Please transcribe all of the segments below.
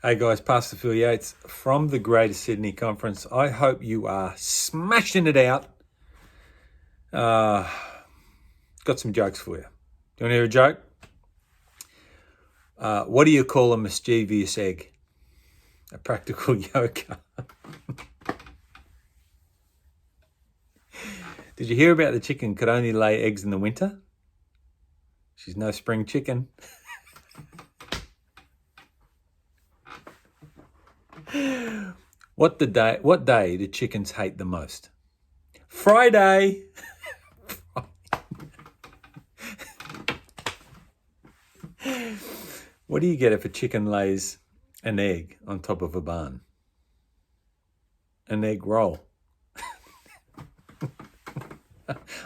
Hey guys, Pastor Phil Yates from the Greater Sydney Conference. I hope you are smashing it out. Got some jokes for you. Do you want to hear a joke? What do you call a mischievous egg? A practical yoker. Did you hear about the chicken could only lay eggs in the winter? She's no spring chicken. What day do chickens hate the most? Friday. What do you get if a chicken lays an egg on top of a barn? An egg roll.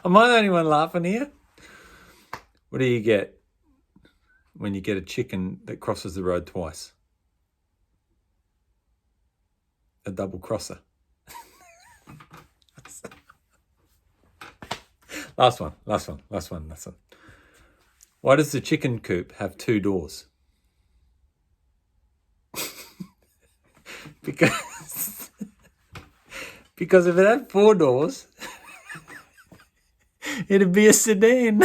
Am I the only one laughing here? What do you get when you get a chicken that crosses the road twice? A double crosser. Last one. Why does the chicken coop have two doors? Because if it had four doors, it'd be a sedan.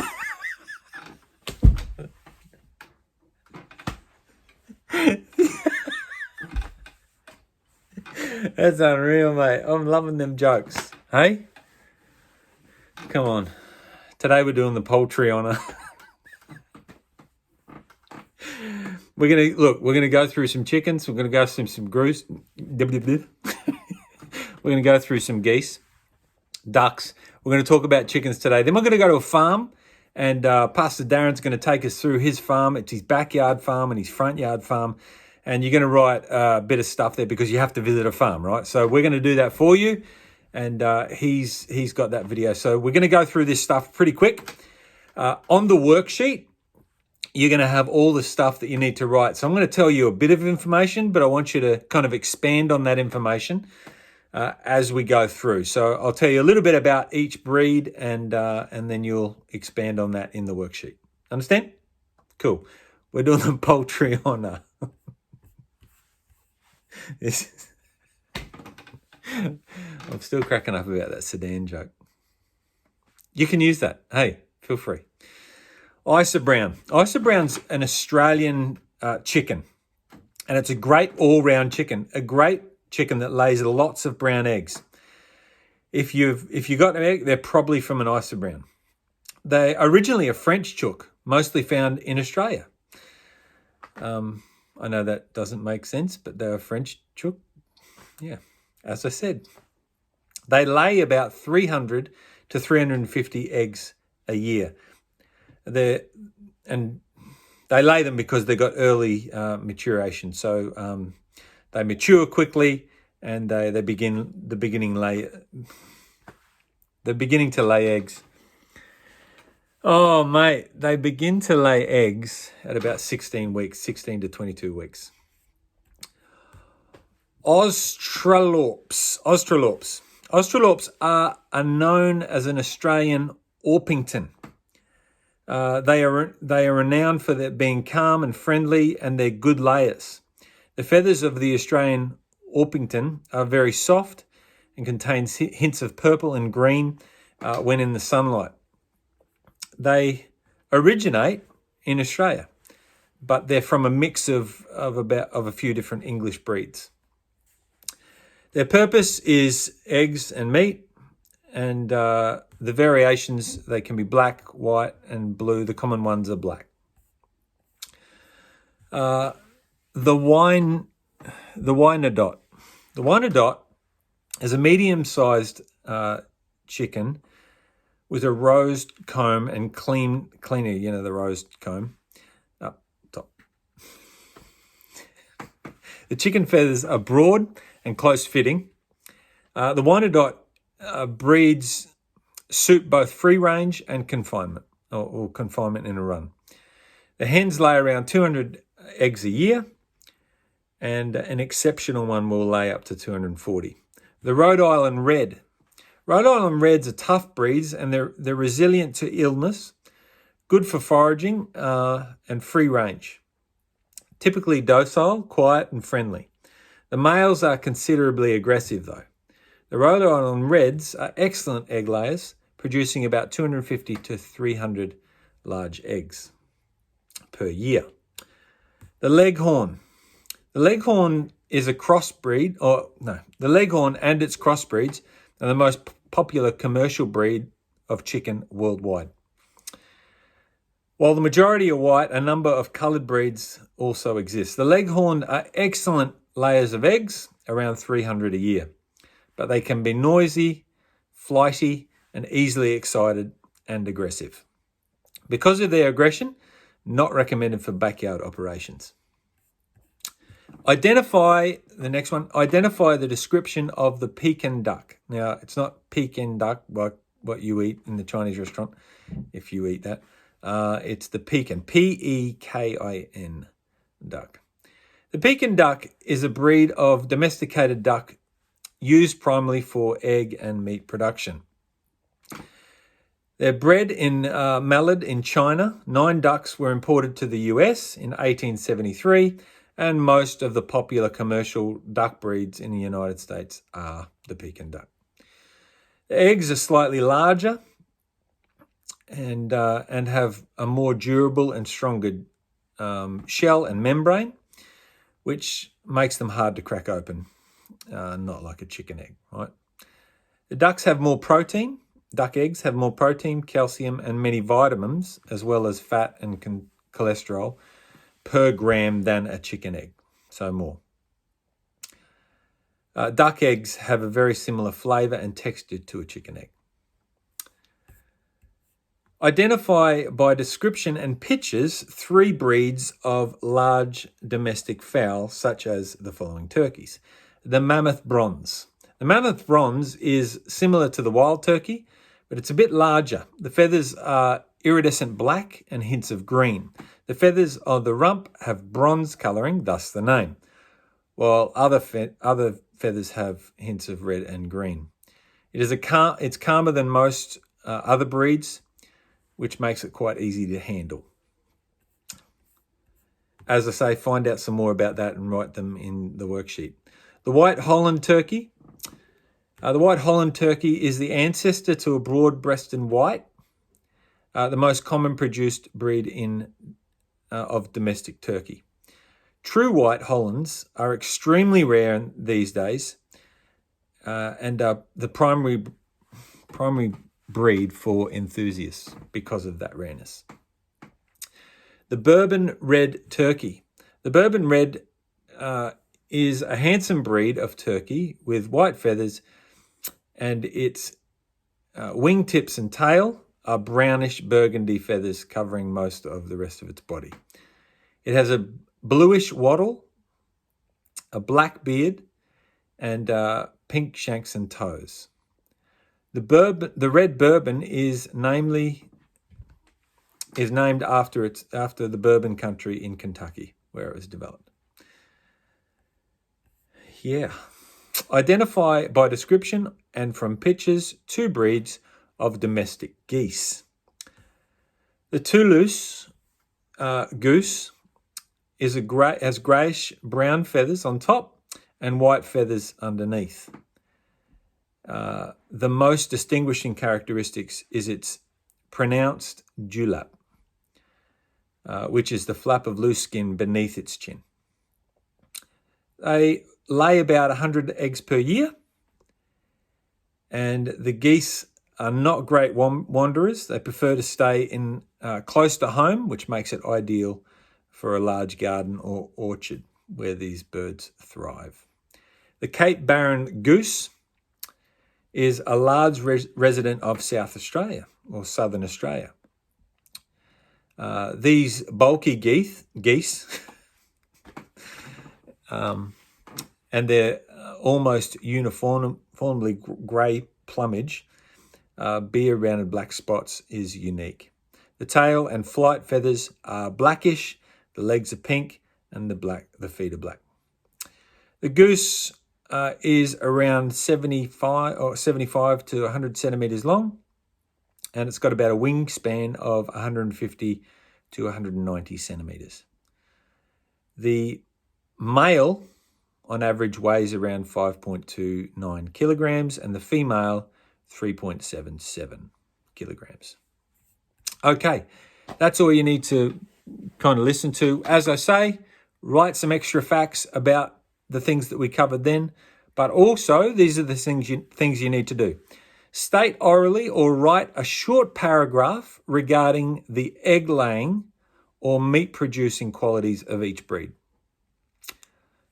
That's unreal, mate. I'm loving them jokes. Hey? Come on. Today we're doing the poultry honour. We're gonna go through some chickens. We're gonna go through some goose. We're gonna go through some geese, ducks. We're gonna talk about chickens today. Then we're gonna go to a farm, and Pastor Darren's gonna take us through his farm. It's his backyard farm and his front yard farm. And you're gonna write a bit of stuff there because you have to visit a farm, right? So we're gonna do that for you. And he's got that video. So we're gonna go through this stuff pretty quick. On the worksheet, you're going to have all the stuff that you need to write. So I'm going to tell you a bit of information, but I want you to kind of expand on that information as we go through. So I'll tell you a little bit about each breed, and then you'll expand on that in the worksheet. Understand? Cool. We're doing the poultry honour. I'm still cracking up about that sedan joke. You can use that. Hey, feel free. Isa Brown. Isa Brown's an Australian chicken, and it's a great all-round chicken, a great chicken that lays lots of brown eggs. If you got an egg, they're probably from an Isa Brown. They're originally a French chook, mostly found in Australia. I know that doesn't make sense, but they're a French chook. Yeah, as I said. They lay about 300 to 350 eggs a year. They lay them because they got early maturation, so they mature quickly, and they're beginning to lay eggs. Oh mate, they begin to lay eggs at about 16 to 22 weeks. Australorps are known as an Australian Orpington. They are renowned for their being calm and friendly, and they're good layers. The feathers of the Australian Orpington are very soft and contains hints of purple and green when in the sunlight. They originate in Australia, but they're from a mix of a few different English breeds. Their purpose is eggs and meat, and the variations, they can be black, white, and blue. The common ones are black. The Wyandotte. The Wyandotte is a medium-sized chicken with a rosed comb and cleaner, you know, the rosed comb up top. The chicken feathers are broad and close-fitting. The Wyandotte breeds suit both free range and confinement, or confinement in a run. The hens lay around 200 eggs a year, and an exceptional one will lay up to 240. The Rhode Island Red. Rhode Island Reds are tough breeds, and they're resilient to illness, good for foraging, and free range. typically docile, quiet and friendly. The males are considerably aggressive though. The Rhode Island Reds are excellent egg layers, producing about 250 to 300 large eggs per year. The Leghorn. The Leghorn is a crossbreed, the Leghorn and its crossbreeds are the most popular commercial breed of chicken worldwide. While the majority are white, a number of coloured breeds also exist. The Leghorn are excellent layers of eggs, around 300 a year, but they can be noisy, flighty, and easily excited and aggressive. Because of their aggression, not recommended for backyard operations. Identify the description of the Pekin duck. Now, it's not Pekin duck like what you eat in the Chinese restaurant, if you eat that. It's the Pekin, Pekin duck. The Pekin duck is a breed of domesticated duck used primarily for egg and meat production. They're bred in Malad in China. 9 ducks were imported to the US in 1873, and most of the popular commercial duck breeds in the United States are the Pekin duck. The eggs are slightly larger and have a more durable and stronger shell and membrane, which makes them hard to crack open, not like a chicken egg, right? The ducks have more protein. Duck eggs have more protein, calcium, and many vitamins, as well as fat and cholesterol per gram than a chicken egg, so more. Duck eggs have a very similar flavour and texture to a chicken egg. Identify by description and pictures 3 breeds of large domestic fowl, such as the following turkeys. The Mammoth Bronze. The Mammoth Bronze is similar to the wild turkey, but it's a bit larger. The feathers are iridescent black and hints of green. The feathers of the rump have bronze colouring, thus the name, while other feathers have hints of red and green. It's calmer than most other breeds, which makes it quite easy to handle. As I say, find out some more about that and write them in the worksheet. The White Holland Turkey. The White Holland Turkey is the ancestor to a broad-breasted white, the most common produced breed of domestic turkey. True White Hollands are extremely rare these days and are the primary breed for enthusiasts because of that rareness. The Bourbon Red Turkey. The Bourbon Red is a handsome breed of turkey with white feathers, and its wingtips and tail are brownish burgundy feathers covering most of the rest of its body. It has a bluish wattle, a black beard, and pink shanks and toes. The red bourbon is named after the Bourbon country in Kentucky, where it was developed. Yeah. Identify by description and from pictures 2 breeds of domestic geese. The Toulouse Goose has greyish brown feathers on top and white feathers underneath. The most distinguishing characteristics is its pronounced dewlap, which is the flap of loose skin beneath its chin. They lay about 100 eggs per year, and the geese are not great wanderers. They prefer to stay in close to home, which makes it ideal for a large garden or orchard where these birds thrive. The Cape Barren Goose is a large resident of South Australia or Southern Australia. These bulky geese and their almost uniformly grey plumage, beer-rounded black spots is unique. The tail and flight feathers are blackish, the legs are pink, and the feet are black. The goose is around 75 to 100 centimetres long, and it's got about a wingspan of 150 to 190 centimetres. The male on average weighs around 5.29 kilograms and the female 3.77 kilograms. Okay, that's all you need to kind of listen to. As I say, write some extra facts about the things that we covered then, but also these are the things you need to do. State orally or write a short paragraph regarding the egg laying or meat producing qualities of each breed.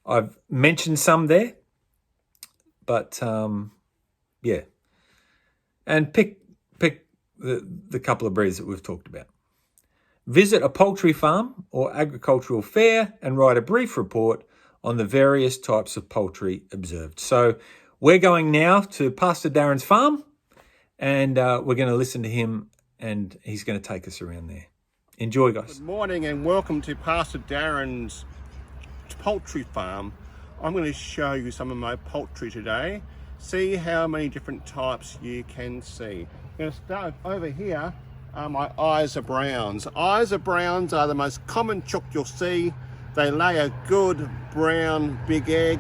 I've mentioned some there, but yeah. And pick the couple of breeds that we've talked about. Visit a poultry farm or agricultural fair and write a brief report on the various types of poultry observed. So we're going now to Pastor Darren's farm, and we're going to listen to him, and he's going to take us around there. Enjoy, guys. Good morning and welcome to Pastor Darren's poultry farm. I'm going to show you some of my poultry today. See how many different types you can see. I'm going to start over here. My Isa Browns. Isa Browns are the most common chook you'll see. They lay a good brown big egg.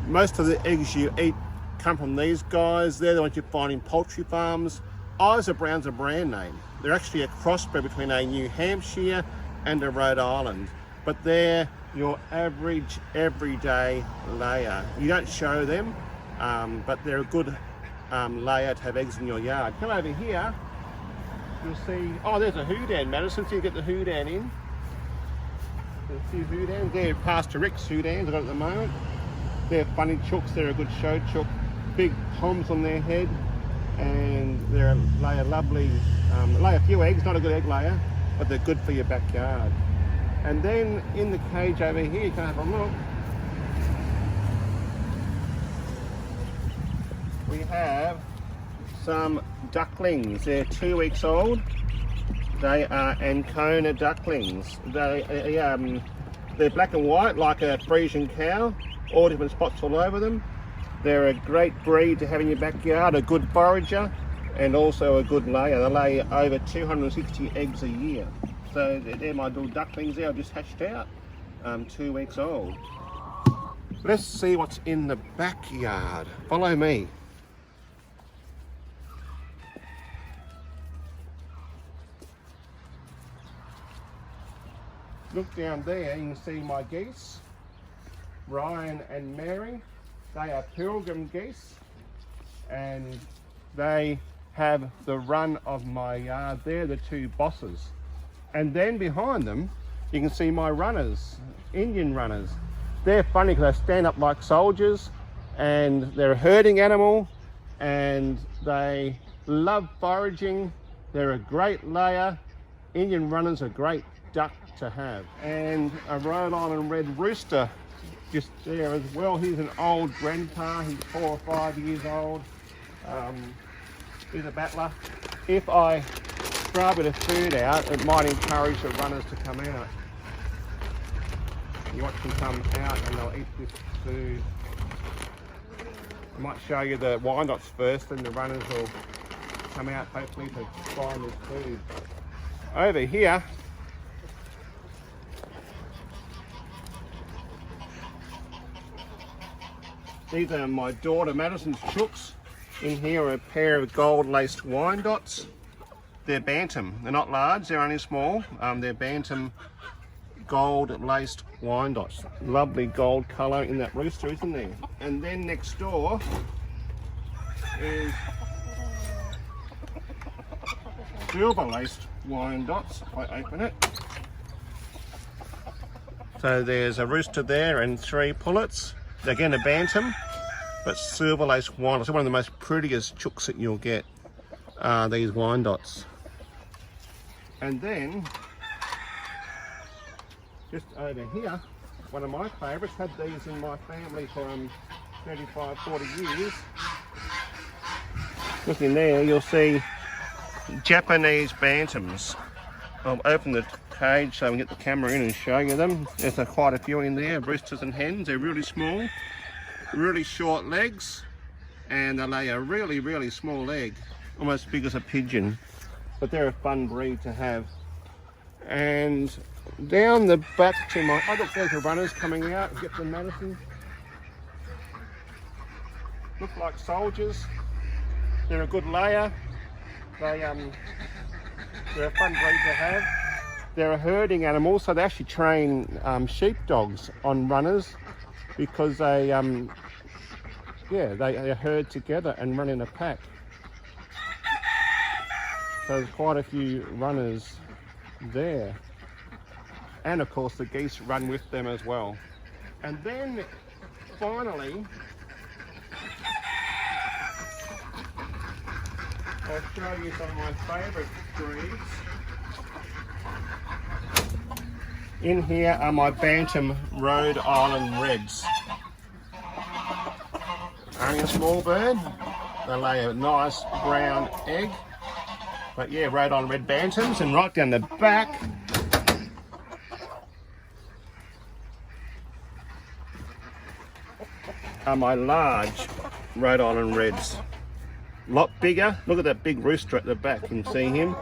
Most of the eggs you eat come from these guys. They're the ones you find in poultry farms. Isa Browns are a brand name. They're actually a crossbred between a New Hampshire and a Rhode Island, but they're your average everyday layer. You don't show them, but they're a good layer to have eggs in your yard. Come over here, you'll see, oh, there's a Houdan, Madison, so you get the Houdan in. There's a few Houdans. They're Pastor Rick's Houdans I've got at the moment. They're funny chooks, they're a good show chook. Big poms on their head, and they lay a lovely, lay a few eggs, not a good egg layer, but they're good for your backyard. And then in the cage over here, you can have a look. We have some ducklings. They're 2 weeks old. They are Ancona ducklings. They're black and white like a Frisian cow, all different spots all over them. They're a great breed to have in your backyard, a good forager, and also a good layer. They lay over 260 eggs a year. So they're my little ducklings there, I just hatched out, 2 weeks old. Let's see what's in the backyard. Follow me. Look down there, you can see my geese, Ryan and Mary. They are pilgrim geese, and they have the run of my yard. They're the two bosses. And then behind them, you can see my runners, Indian runners. They're funny because they stand up like soldiers, and they're a herding animal, and they love foraging. They're a great layer. Indian runners are great duck to have. And a Rhode Island red rooster just there as well. He's an old grandpa. He's 4 or 5 years old. He's a battler. If I throw a bit of food out, it might encourage the runners to come out. You watch them come out and they'll eat this food. I might show you the Wyandottes first, and the runners will come out hopefully to find this food. Over here, these are my daughter Madison's chooks. In here are a pair of gold-laced Wyandottes. They're Bantam. They're not large, they're only small. They're Bantam gold-laced Wyandottes. Lovely gold colour in that rooster, isn't there? And then next door is silver-laced Wyandottes. If I open it. So there's a rooster there and 3 pullets. Again, a Bantam, but silver-laced Wyandottes. They're one of the most prettiest chooks that you'll get, these Wyandottes. And then, just over here, one of my favourites, had these in my family for 35, 40 years. Look in there, you'll see Japanese Bantams. I'll open the cage so I can get the camera in and show you them. There's quite a few in there, roosters and hens. They're really small, really short legs, and they lay a really, really small egg, almost big as a pigeon. But they're a fun breed to have. And down the back to my, oh look, there's the runners coming out. Get the Madison. Look like soldiers. They're a good layer. They're a fun breed to have. They're a herding animal, so they actually train sheepdogs on runners because they herd together and run in a pack. So there's quite a few runners there. And of course the geese run with them as well. And then finally, I'll show you some of my favourite breeds. In here are my Bantam Rhode Island Reds. Only a small bird. They lay a nice brown egg. But yeah, Rhode Island Red Bantams, and right down the back are my large Rhode Island Reds. A lot bigger. Look at that big rooster at the back. You can see him.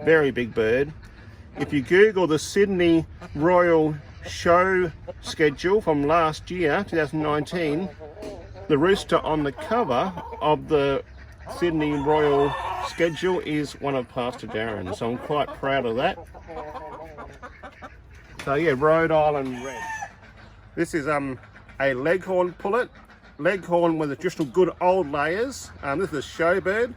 Very big bird. If you Google the Sydney Royal Show schedule from last year, 2019, the rooster on the cover of the Sydney Royal schedule is one of Pastor Darren's, so I'm quite proud of that. So yeah, Rhode Island Red. This is a Leghorn pullet. Leghorn with additional good old layers. This is a show bird.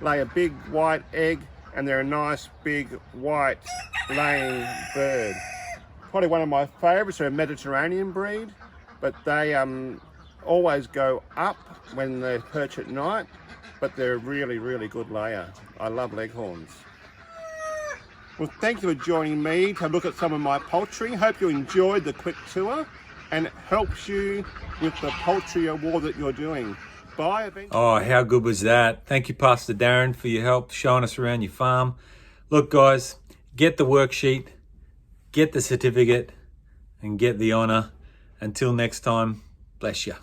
Lay a big white egg, and they're a nice big white laying bird. Probably one of my favourites. They're a Mediterranean breed, but they always go up when they perch at night, but they're a really, really good layer. I love Leghorns. Well, thank you for joining me to look at some of my poultry. Hope you enjoyed the quick tour and it helps you with the poultry award that you're doing. Bye. Oh, how good was that? Thank you, Pastor Darren, for your help showing us around your farm. Look, guys, get the worksheet, get the certificate, and get the honour. Until next time, bless you.